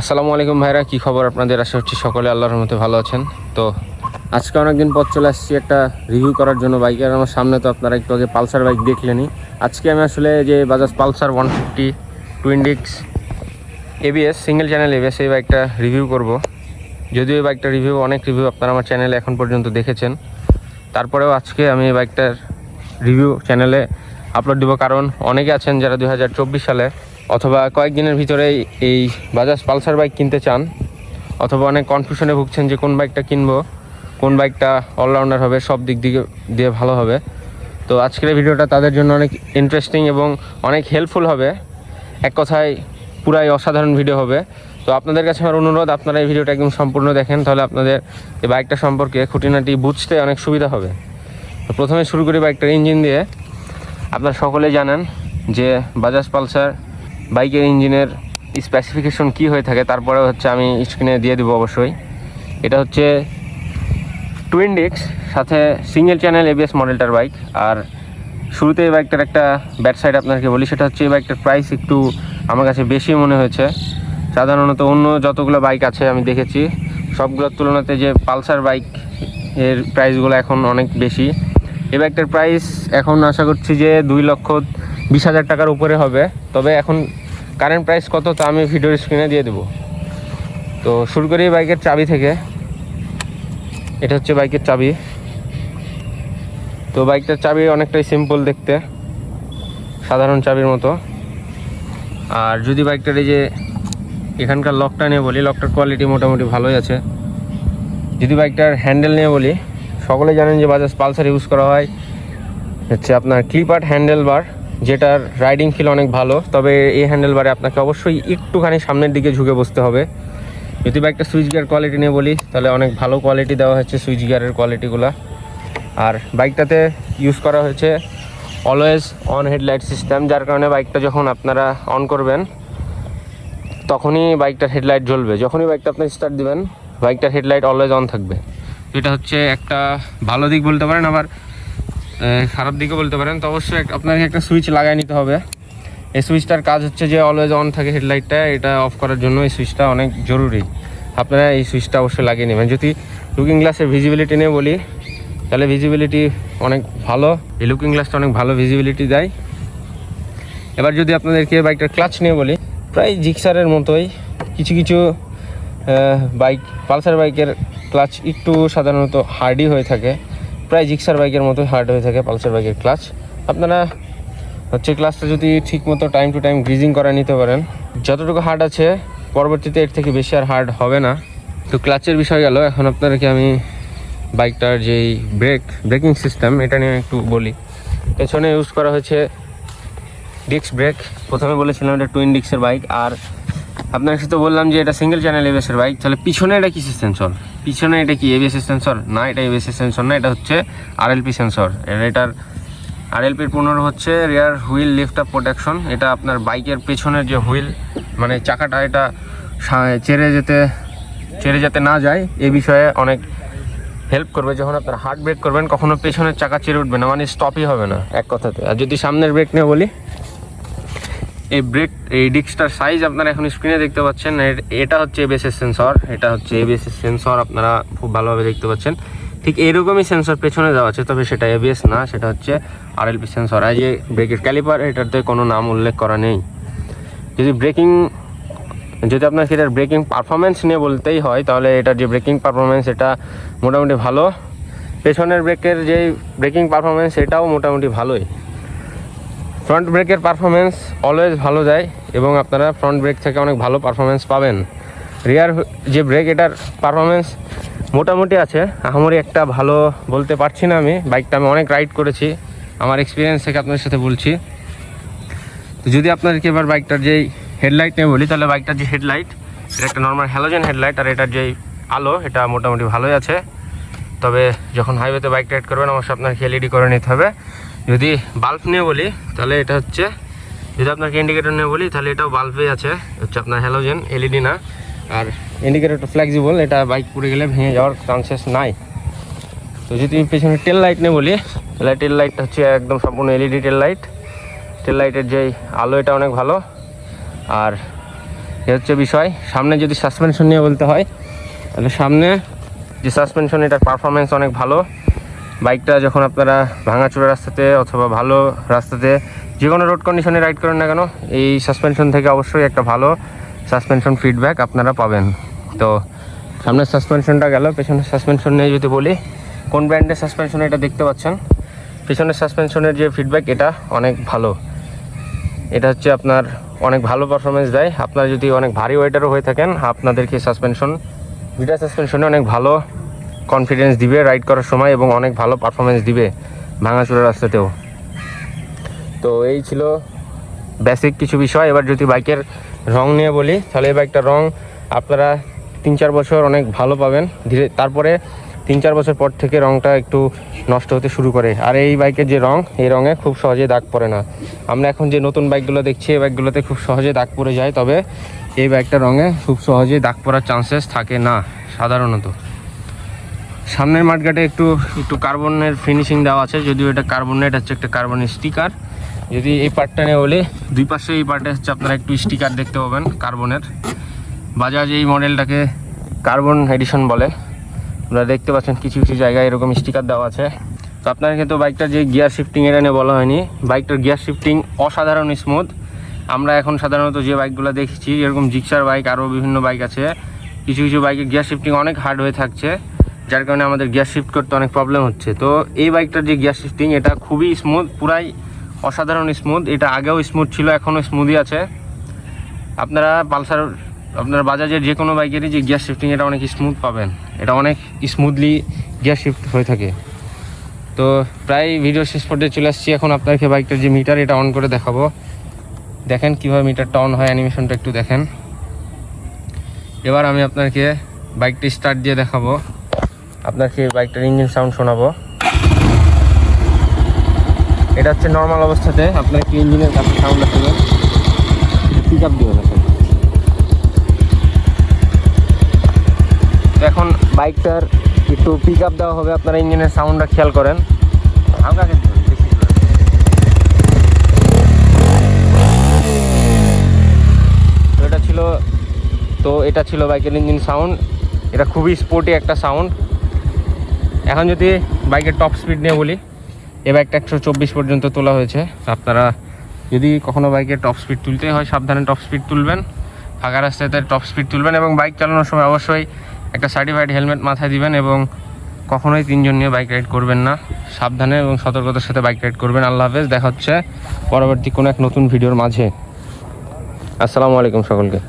আসসালামু আলাইকুম ভাইরা, কি খবর আপনাদের? আশা করছি সকলে আল্লাহর রহমতে ভালো আছেন। তো আজকে অনেকদিন পর চলে আসছি একটা রিভিউ করার জন্য বাইকের। আমার সামনে তো আপনারা একটু আগে পালসার বাইক দেখলেনি। আজকে আমি আসলে যে Bajaj Pulsar 150 twin disc ABS single channel ABS এই বাইকটা রিভিউ করব। যদিও এই বাইকটা অনেক রিভিউ আপনারা আমার চ্যানেলে এখন পর্যন্ত দেখেছেন, তারপরেও আজকে আমি এই বাইকটার রিভিউ চ্যানেলে আপলোড দিব, কারণ অনেকে আছেন যারা 2024 সালে অথবা কয়েকদিনের ভিতরেই এই বাজাজ পালসার বাইক কিনতে চান, অথবা অনেক কনফিউশনে ভুগছেন যে কোন বাইকটা কিনবো, কোন বাইকটা অলরাউন্ডার হবে, সব দিক দিয়ে ভালো হবে। তো আজকের ভিডিওটা তাদের জন্য অনেক ইন্টারেস্টিং এবং অনেক হেল্পফুল হবে। এক কথায় পুরাই অসাধারণ ভিডিও হবে। তো আপনাদের কাছে আমার অনুরোধ, আপনারা এই ভিডিওটা একদম সম্পূর্ণ দেখেন, তাহলে আপনাদের এই বাইকটা সম্পর্কে খুঁটিনাটি বুঝতে অনেক সুবিধা হবে। তো প্রথমে শুরু করি বাইকটার ইঞ্জিন দিয়ে। আপনারা সকলেই জানেন যে বাজাজ পালসার বাইকের ইঞ্জিনের স্পেসিফিকেশন কি হয়ে থাকে, তারপরে হচ্ছে আমি স্ক্রিনে দিয়ে দেবো অবশ্যই। এটা হচ্ছে টুইন ডিস্ক সাথে সিঙ্গেল চ্যানেল এবিএস মডেলটার বাইক। আর শুরুতে এই বাইকটার একটা ব্যাড সাইড আপনাকে বলি, সেটা হচ্ছে এই বাইকটার প্রাইস একটু আমার কাছে বেশি মনে হয়েছে। সাধারণত অন্য যতগুলো বাইক আছে আমি দেখেছি সবগুলোর তুলনাতে যে পালসার বাইক এর প্রাইসগুলো এখন অনেক বেশি। এই বাইকটার প্রাইস এখন আশা করছি যে 2,20,000 টাকার উপরে হবে। তবে এখন কারেন্ট প্রাইস কত তা আমি ভিডিওর স্ক্রিনে দিয়ে দেবো। তো শুরু করি বাইকের চাবি থেকে। এটা হচ্ছে বাইকের চাবি। তো বাইকটার চাবি অনেকটাই সিম্পল দেখতে, সাধারণ চাবির মতো। আর যদি বাইকটার এই যে এখানকার লকটা নিয়ে বলি, লকটার কোয়ালিটি মোটামুটি ভালোই আছে। যদি বাইকটার হ্যান্ডেল নিয়ে বলি, সকলে জানেন যে বাজাজ পালসার ইউজ করা হয় হচ্ছে আপনার ক্লিপার হ্যান্ডেল বার, যেটার রাইডিং ফিল অনেক ভালো। তবে এই হ্যান্ডেল বারে আপনাকে অবশ্যই একটুখানি সামনের দিকে ঝুঁকে বসতে হবে। যদি বাইকটা সুইচ গিয়ার কোয়ালিটি নিয়ে বলি, তাহলে অনেক ভালো কোয়ালিটি দেওয়া হয়েছে সুইচ গিয়ারের কোয়ালিটিগুলো। আর বাইকটাতে ইউজ করা হয়েছে অলওয়েজ অন হেডলাইট সিস্টেম, যার কারণে বাইকটা যখন আপনারা অন করবেন তখনই বাইকটার হেডলাইট জ্বলবে। যখনই বাইকটা আপনি স্টার্ট দিবেন বাইকটার হেডলাইট অলওয়েজ অন থাকবে। এটা হচ্ছে একটা ভালো দিক বলতে পারেন, আবার খারাপ দিকও বলতে পারেন। তো অবশ্যই আপনাকে একটা সুইচ লাগাই নিতে হবে। এই সুইচটার কাজ হচ্ছে যে অলওয়েজ অন থাকে হেডলাইটটা, এটা অফ করার জন্য এই সুইচটা অনেক জরুরি। আপনারা এই সুইচটা অবশ্যই লাগিয়ে নেবেন। যদি লুকিং গ্লাসের ভিজিবিলিটি নিয়ে বলি, তাহলে ভিজিবিলিটি অনেক ভালো। এই লুকিং গ্লাসটা অনেক ভালো ভিজিবিলিটি দেয়। এবার যদি আপনাদেরকে বাইকটার ক্লাচ নিয়ে বলি, প্রায় জিক্সারের মতোই। কিছু কিছু বাইক পালসার বাইকের ক্লাচ একটু সাধারণত হার্ডই হয়ে থাকে, প্রায় জিক্সার বাইকের মতোই হার্ড হয়ে থাকে পালসার বাইকের ক্লাচ। আপনারা হচ্ছে ক্লাচটা যদি ঠিক মতো টাইম টু টাইম গ্রিজিং করে নিতে পারেন, যতটুকু হার্ড আছে পরবর্তীতে এর থেকে বেশি আর হার্ড হবে না। তো ক্লাচের বিষয় গেল। এখন আপনাদেরকে আমি বাইকটার যেই ব্রেকিং সিস্টেম এটা নিয়ে একটু বলি। পেছনে ইউজ করা হয়েছে ডিস্ক ব্রেক। প্রথমে বলেছিলাম এটা টুইন ডিস্কের বাইক, আর আপনার সাথে বললাম যে এটা সিঙ্গেল চ্যানেল এবিএসের বাইক। তাহলে পিছনে এটা কিসের সেন্সর? পিছনে এটা কি এবিএসের সেন্সর? না, এটা এবিএসের সেন্সর না, এটা হচ্ছে আরএলপি সেন্সর। এটার আরএলপির পুনর হচ্ছে রিয়ার হুইল লিফট আপ প্রোটেকশন। এটা আপনার বাইকের পেছনের যে হুইল মানে চাকাটা, এটা চেড়ে যেতে না যায় এই বিষয়ে অনেক হেল্প করবে। যখন আপনার হার্ড ব্রেক করবেন কখনো পেছনের চাকা চেড়ে উঠবে না, মানে স্টপই হবে না এক কথাতে। আর যদি সামনের ব্রেক নিয়ে বলি, এই ডিস্কটার সাইজ আপনারা এখন স্ক্রিনে দেখতে পাচ্ছেন। এটা হচ্ছে এবিএসের সেন্সর, এটা হচ্ছে এবিএসের সেন্সর, আপনারা খুব ভালোভাবে দেখতে পাচ্ছেন। ঠিক এইরকমই সেন্সর পেছনে দেওয়া আছে, তবে সেটা এবিএস না, সেটা হচ্ছে আরএলপি সেন্সর। আর যে ব্রেকের ক্যালিপার, এটাতে কোনো নাম উল্লেখ করা নেই। যদি আপনাকে এটার ব্রেকিং পারফরমেন্স নিয়ে বলতেই হয়, তাহলে এটার যে ব্রেকিং পারফরমেন্স এটা মোটামুটি ভালো। পেছনের ব্রেকের যে ব্রেকিং পারফরমেন্স এটাও মোটামুটি ভালোই। ফ্রন্ট ব্রেকের পারফরমেন্স অলওয়েজ ভালো দেয় এবং আপনারা ফ্রন্ট ব্রেক থেকে অনেক ভালো পারফরমেন্স পাবেন। রিয়ার যে ব্রেক, এটার পারফরমেন্স মোটামুটি আছে, আহামরি একটা ভালো বলতে পারছি না। বাইকটা আমি অনেক রাইড করেছি, আমার এক্সপিরিয়েন্স থেকে আপনাদের সাথে বলছি। তো যদি আপনাদেরকে এবার বাইকটার যেই হেডলাইট নিয়ে বলি, তাহলে বাইকটার যে হেডলাইট এটা একটা নর্মাল হ্যালোজেন হেডলাইট, আর এটার যেই আলো এটা মোটামুটি ভালোই আছে। তবে যখন হাইওয়েতে বাইক রাইড করবেন অবশ্যই আপনাকে এলইডি করে নিতে হবে। যদি বাল্ব নিয়ে বলি, তাহলে এটা হচ্ছে, যদি আপনাকে ইন্ডিকেটর নিয়ে বলি, তাহলে এটাও বাল্বেই আছে, হচ্ছে আপনার হ্যালোজেন, এলইডি না। আর ইন্ডিকেটরটা ফ্লেক্সিবল, এটা বাইক পুড়ে গেলে ভেঙে যাওয়ার চান্সেস নাই। তো যদি পেছনে টেল লাইট নিয়ে বলি, তাহলে টেল লাইটটা হচ্ছে একদম সম্পূর্ণ এলইডি টেল লাইট। টেল লাইটের যেই আলো এটা অনেক ভালো। আর এ হচ্ছে বিষয়। সামনে যদি সাসপেনশন নিয়ে বলতে হয় তাহলে সামনে যে সাসপেনশন, এটার পারফরমেন্স অনেক ভালো। বাইকটা যখন আপনারা ভাঙাচোরা রাস্তাতে অথবা ভালো রাস্তাতে যে কোনো রোড কন্ডিশনে রাইড করেন না কেন, এই সাসপেনশন থেকে অবশ্যই একটা ভালো সাসপেনশন ফিডব্যাক আপনারা পাবেন। তো সামনের সাসপেনশনটা গেল, পেছনের সাসপেনশন নিয়ে যদি বলি, কোন ব্র্যান্ডের সাসপেনশন এটা দেখতে পাচ্ছেন। পেছনের সাসপেনশনের যে ফিডব্যাক এটা অনেক ভালো। এটা হচ্ছে আপনার অনেক ভালো পারফরমেন্স দেয়। আপনারা যদি অনেক ভারী ওয়েটারও হয়ে থাকেন, আপনাদেরকে সাসপেনশন ভিটা সাসপেনশনে অনেক ভালো কনফিডেন্স দিবে রাইড করার সময় এবং অনেক ভালো পারফরমেন্স দিবে ভাঙাচোরা রাস্তাতেও। তো এই ছিল বেসিক কিছু বিষয়। এবার যদি বাইকের রং নিয়ে বলি তাহলে এই বাইকটার রং আপনারা 3-4 বছর অনেক ভালো পাবেন, ধীরে তারপরে 3-4 বছর পর থেকে রংটা একটু নষ্ট হতে শুরু করে। আর এই বাইকের যে রং, এই রঙে খুব সহজে দাগ পড়ে না। আমরা এখন যে নতুন বাইকগুলো দেখছি, এই বাইকগুলোতে খুব সহজে দাগ পড়ে যায়, তবে এই বাইকটার রঙে খুব সহজে দাগ পড়ার চান্সেস থাকে না সাধারণত। সামনের মাঠঘাটে একটু কার্বনের ফিনিশিং দেওয়া আছে, যদিও এটা কার্বন না, এটা হচ্ছে একটা কার্বনের স্টিকার। যদি এই পার্টটা নিয়ে বলি, দুই পাশে এই পার্টে হচ্ছে আপনারা একটু স্টিকার দেখতে পাবেন কার্বনের। বাজাজ এই মডেলটাকে কার্বন এডিশন বলে। আপনারা দেখতে পাচ্ছেন কিছু কিছু জায়গায় এরকম স্টিকার দেওয়া আছে। তো আপনার কিন্তু বাইকটার যে গিয়ার শিফটিং, এটা নিয়ে বলা হয়নি। বাইকটার গিয়ার শিফটিং অসাধারণ স্মুথ। আমরা এখন সাধারণত যে বাইকগুলো দেখছি, এরকম জিক্সার বাইক, আরও বিভিন্ন বাইক আছে, কিছু কিছু বাইকের গিয়ার শিফটিং অনেক হার্ড হয়ে থাকছে, যার কারণে আমাদের গিয়ার শিফট করতে অনেক প্রবলেম হচ্ছে। তো এই বাইকটার যে গিয়ার শিফটিং, এটা খুবই স্মুথ, পুরাই অসাধারণ স্মুথ। এটা আগেও স্মুথ ছিল, এখনও স্মুথই আছে। আপনারা পালসার, আপনার বাজাজের যে কোনো বাইকেরই যে গিয়ার শিফটিং, এটা অনেক স্মুথ পাবেন। এটা অনেক স্মুথলি গিয়ার শিফট হয়ে থাকে। তো প্রায় ভিডিও শেষ পর্যায়ে চলে আসছি। এখন আপনাকে বাইকটার যে মিটার, এটা অন করে দেখাবো। দেখেন কীভাবে মিটারটা অন হয়, অ্যানিমেশনটা একটু দেখেন। এবার আমি আপনাকে বাইকটা স্টার্ট দিয়ে দেখাবো, আপনাকে বাইকটার ইঞ্জিন সাউন্ড শোনাবো। এটা হচ্ছে নর্মাল অবস্থাতে আপনার কি ইঞ্জিনের কাছে সাউন্ড আসবে, পিক আপ দিবে না। তো এখন বাইকটার একটু পিক আপ দেওয়া হবে, আপনারা ইঞ্জিনের সাউন্ডটা খেয়াল করেন। তো এটা ছিল বাইকের ইঞ্জিন সাউন্ড। এটা খুবই স্পোর্টি একটা সাউন্ড। এখন যদি বাইকের টপ স্পিড নিয়ে বলি, এই বাইকটা 124 পর্যন্ত তোলা হয়েছে। আপনারা যদি কখনো বাইকের টপ স্পিড তুলতে হয়, সাবধানে টপ স্পিড তুলবেন, ফাঁকা রাস্তায় টপ স্পিড তুলবেন, এবং বাইক চালানোর সময় অবশ্যই একটা সার্টিফাইড হেলমেট মাথায় দিবেন, এবং কখনোই 3 জন নিয়ে বাইক রাইড করবেন না। সাবধানে এবং সতর্কতার সাথে বাইক রাইড করবেন। আল্লাহ হাফেজ, দেখা হচ্ছে পরবর্তী কোনো এক নতুন ভিডিওর মাঝে। আসসালামু আলাইকুম সকলকে।